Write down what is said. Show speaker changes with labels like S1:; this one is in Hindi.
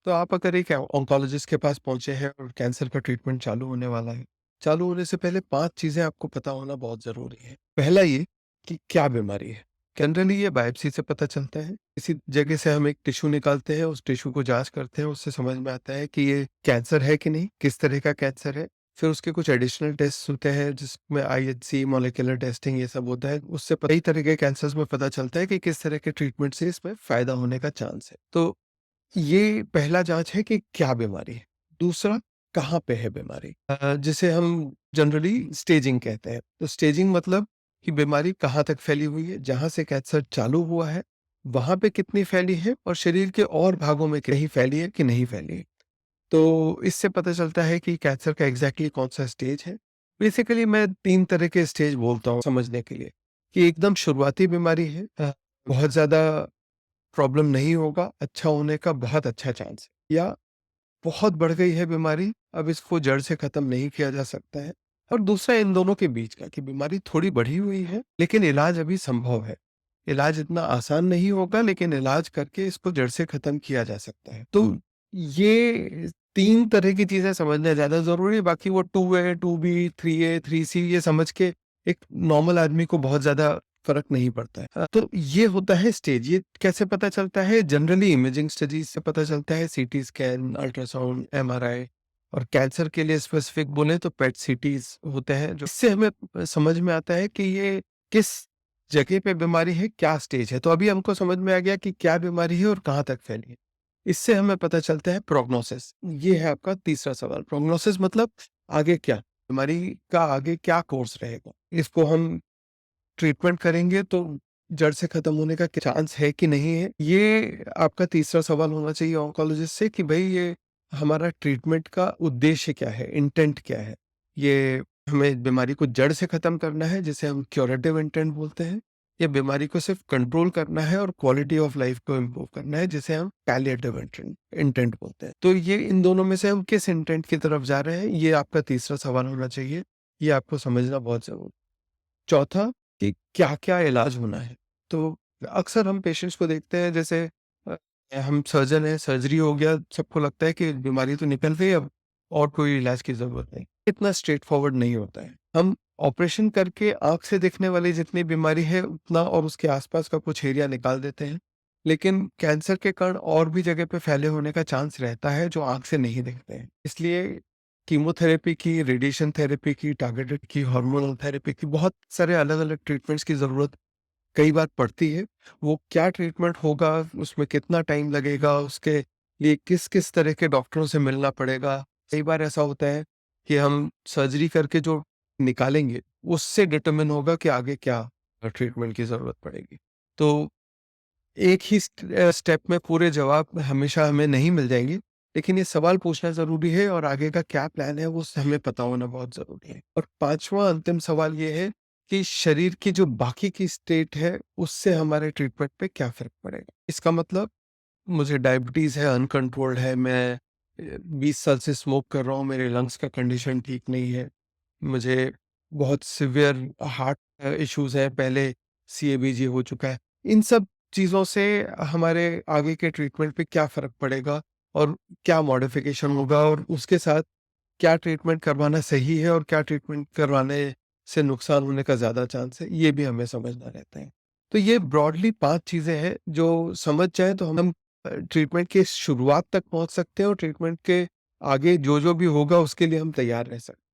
S1: तो आप अगर एक ऑन्कोलॉजिस्ट के पास पहुँचे हैं और कैंसर का ट्रीटमेंट चालू होने वाला है, चालू होने से पहले 5 चीज़ें आपको पता होना बहुत ज़रूरी है। पहला ये कि क्या बीमारी है? जनरली ये बायोप्सी से पता चलता है। किसी जगह से हम एक टिश्यू निकालते हैं, उस टिश्यू को जाँच करते हैं, उससे समझ में आता है कि ये कैंसर है कि नहीं, किस तरह का कैंसर है। फिर उसके कुछ एडिशनल टेस्ट्स होते हैं जिसमें आईएचसी, मॉलिक्यूलर टेस्टिंग ये सब होता है। उससे कई तरह के कैंसर्स में पता चलता है कि किस तरह के ट्रीटमेंट से इसमें फ़ायदा होने का चांस है। तो ये पहला जाँच है कि क्या बीमारी है। दूसरा, कहाँ पे है बीमारी? जिसे हम जनरली स्टेजिंग कहते हैं। तो स्टेजिंग मतलब कि बीमारी कहाँ तक फैली हुई है, जहाँ से कैंसर चालू हुआ है, वहाँ पे कितनी फैली है और शरीर के और भागों में कहीं फैली है कि नहीं फैली है। तो इससे पता चलता है कि कैंसर का एग्ज़ैक्टली कौन-सा स्टेज है। बेसिकली मैं 3 तरह के स्टेज बोलता हूँ समझने के लिए, कि एकदम शुरुआती बीमारी है, बहुत ज़्यादा प्रॉब्लम नहीं होगा, अच्छा होने का बहुत अच्छा चांस है। या बहुत बढ़ गई है बीमारी, अब इसको जड़ से खत्म नहीं किया जा सकता है। और दूसरा इन दोनों के बीच का कि बीमारी थोड़ी बढ़ी हुई है, लेकिन इलाज अभी संभव है। इलाज इतना आसान नहीं होगा, लेकिन इलाज करके इसको जड़ से खत्म किया जा सकता है। तो ये 3 तरह की चीज़ें समझना ज़्यादा ज़रूरी है, बाकी वो 2A, 2B, 3A, 3C ये समझ के एक नॉर्मल आदमी को बहुत ज़्यादा फ़र्क नहीं पड़ता है। तो ये होता है स्टेज, ये कैसे पता चलता है? जनरली इमेजिंग स्टडीज़ से पता चलता है, सीटी स्कैन, अल्ट्रासाउंड, एमआरआई और कैंसर के लिए स्पेसिफिक बोले तो पेट सीटीज़ होते हैं, जो इससे हमें समझ में आता है कि ये किस जगह पे बीमारी है, क्या स्टेज है। तो अभी हमको समझ में आ गया कि क्या बीमारी है और कहाँ तक फैली है। इससे हमें पता चलता है प्रोग्नोसिस। ये है आपका तीसरा सवाल। प्रोग्नोसिस मतलब आगे क्या? बीमारी का आगे क्या कोर्स रहेगा? इसको हम ट्रीटमेंट करेंगे तो जड़ से खत्म होने का चांस है कि नहीं है? ये आपका तीसरा सवाल होना चाहिए ऑन्कोलॉजिस्ट से कि भई ये हमारा ट्रीटमेंट का उद्देश्य क्या है? इंटेंट क्या है? ये हमें बीमारी को जड़ से खत्म करना है जिसे हम क्यूरेटिव इंटेंट बोलते हैं, या बीमारी को सिर्फ कंट्रोल करना है और क्वालिटी ऑफ लाइफ को इम्प्रूव करना है जिसे हम पैलिएटिव इंटेंट इंटेंट बोलते हैं। तो ये इन दोनों में से हम किस इंटेंट की तरफ जा रहे हैं, ये आपका तीसरा सवाल होना चाहिए। ये आपको समझना बहुत ज़रूरी। चौथा, कि क्या-क्या इलाज होना है। तो अक्सर हम पेशेंट्स को देखते हैं, जैसे अ, हम सर्जन हैं, सर्जरी हो गया, सबको लगता है कि बीमारी तो निकल गई, अब और कोई इलाज की ज़रूरत नहीं। इतना स्ट्रेट फॉरवर्ड नहीं होता है। हम ऑपरेशन करके आँख से दिखने वाली जितनी बीमारी है उतना और उसके आस-पास का कुछ एरिया निकाल देते हैं। लेकिन कैंसर के कण और भी जगह पे फैले होने का चांस रहता है जो आँख से नहीं दिखते हैं। इसलिए कीमोथेरेपी की, रेडिएशन थेरेपी की, टारगेटेड की, हार्मोनल थेरेपी की, बहुत सारे अलग-अलग ट्रीटमेंट्स की ज़रूरत कई बार पड़ती है। वो क्या ट्रीटमेंट होगा, उसमें कितना टाइम लगेगा, उसके लिए किस-किस तरह के डॉक्टरों से मिलना पड़ेगा। कई बार ऐसा होता है कि हम सर्जरी करके जो निकालेंगे, उससे डिटरमिन होगा कि आगे क्या ट्रीटमेंट की ज़रूरत पड़ेगी। तो एक ही स्टेप में पूरे जवाब हमेशा हमें नहीं मिल जाएँगे, लेकिन ये सवाल पूछना ज़रूरी है और आगे का क्या प्लान है वो हमें पता होना बहुत ज़रूरी है। और 5वाँ अंतिम सवाल ये है कि शरीर की जो बाकी की स्टेट है, उससे हमारे ट्रीटमेंट पे क्या फ़र्क पड़ेगा? इसका मतलब मुझे डायबिटीज़ है, अनकंट्रोल्ड है, मैं 20 साल से स्मोक कर रहा हूँ, मेरे लंग्स का कंडीशन ठीक नहीं है, मुझे बहुत सीवियर हार्ट इश्यूज़ हैं, पहले सीएबीजी हो चुका है। इन सब चीज़ों से हमारे आगे के ट्रीटमेंट पे क्या फ़र्क पड़ेगा और क्या मॉडिफ़िकेशन होगा, और उसके साथ क्या ट्रीटमेंट करवाना सही है और क्या ट्रीटमेंट करवाने से नुकसान होने का ज़्यादा चांस है, ये भी हमें समझना रहता है। तो ये ब्रॉडली 5 चीज़ें हैं जो समझ जाएँ तो हम ट्रीटमेंट की शुरुआत तक पहुँच सकते हैं और ट्रीटमेंट के आगे जो-जो भी होगा उसके लिए हम तैयार रह सकते हैं।